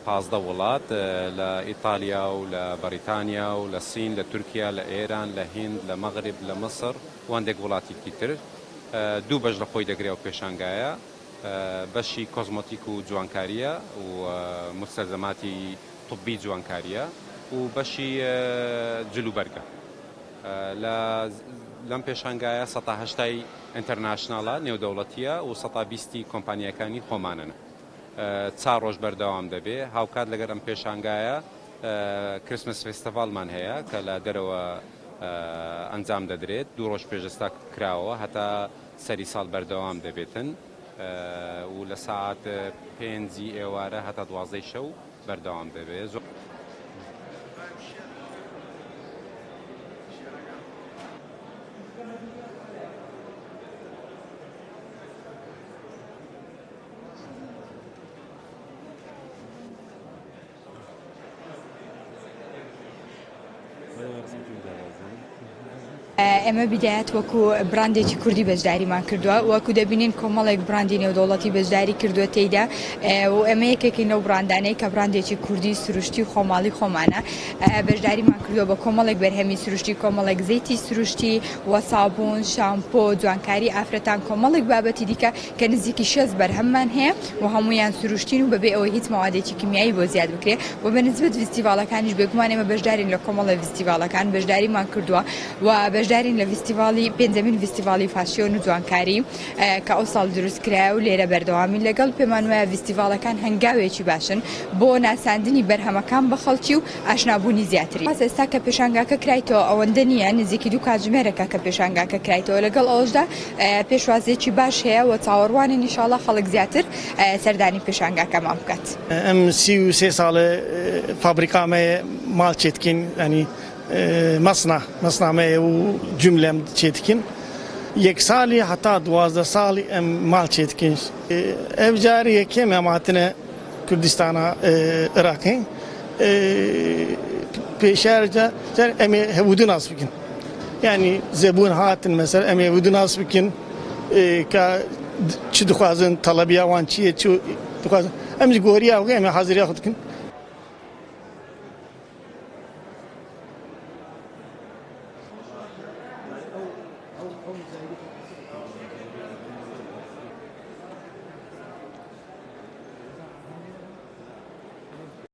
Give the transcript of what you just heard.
15 وڵات لە ئیتالیا و لە بەریتانیا و لە سین لە تورکیا لە ئێران لە هیند لە مەغرب لە مەسر وەندێک وڵاتێکی تر دوو بەش لە خۆی دەگرێت و پێشانگایە بەشی کۆزمۆتیک و جوانکاریە و مستەلزەماتی طبی جوانکاریە و بەشی جلوبەرگە لەم پێشانگایە 180 ئینتەرناشناڵە نێودەوڵەتیە و 120 کۆمپانیەکانی خۆمانن. 4 ڕۆژ بەردەوام دەبێ هاوکات لەگەر ئەم پێشانگایە کریسمس فێستیڤالمان هەیە کە لە دەرەوە ئەنجام دەدرێت 2 ڕۆژ پێشەستا کراوە هەتا سەری ساڵ بەردەوام دەبێتن و لە ساعت 5 ئێوارە هەتا 12 شەو بەردەوام دەبێت. ئێمە بیدایەت وەکو براندێکی کوردی بەشداریمان کردووە وەکو دەبینین کۆمەڵێک براندی نێودەوڵەتی بەشداری کردووە تێیدا و ئەمە یەکێکی نەو براندانەی کە براندێکی کوردی سروشتی و خۆماڵی خۆمانە بەشداریمان کردووە بە کۆمەڵێک بەرهەمی سروشتی کۆمەڵێک زەیتی سروشتی وە سابوون شامپۆ جوانکاری ئافرەتان کۆمەڵێک بابەتی دیکە کە نزیکی 6 بەرهەممان هەیە و هەمویان سروشتین و بەبێ ئەوەی هیچ مەوادێکی کیمیایی بۆ زیاد بکرێت و بەنسبەت فستیڤالەکانیش بێگومان ئێمە بەشدارین لە کۆمەڵی فستیڤالەکان بەشداریمان کردووە و بەشدارین لە فستیڤالی پێنجەمین فستیڤالی فاشیۆن و جوانکاری کە ئەو ساڵ دروستکرا و لێرە بەردەوامین لەگەڵ پێمان وایە فستیڤالەکان هەنگاوێکی باشن بۆ ناساندنی بەرهەمەکان بە خەڵکی و ئاشنابوونی زیاتری. ئێستا کە پێشانگاکە کرایتەوە ئەوەندە نییە نزیکی 2 کاتژمێرەکە کە پێشانگاکە کرایتەوە لەگەڵ ئەوەشدا پێشوازێکی باش هەیە و چاوەڕوانین ئینشاڵڵا خەڵک زیاتر سەردانی پێشانگاکەمان بکات. ئەم 33 ساڵە فابریکامەیە ماڵ چێتکین ینی مەسنامەیە و جملەم چێتکن یەک ساڵی هەتا 12 ساڵی ئەم ماڵ چێتکن ئەو جارە یەکێم ئەماتنە کوردستانە عێراقین پێشارجا ئەمێ هەبوودو ناس بکن ینی زەبوون هاتن مەسەر ئەمێ هەبوودو ناس بکن کە چ دخوازن تەڵەبیاوان چییە چ دخوازن ئەمش گۆریاوە ئەمێ حازریا خودکن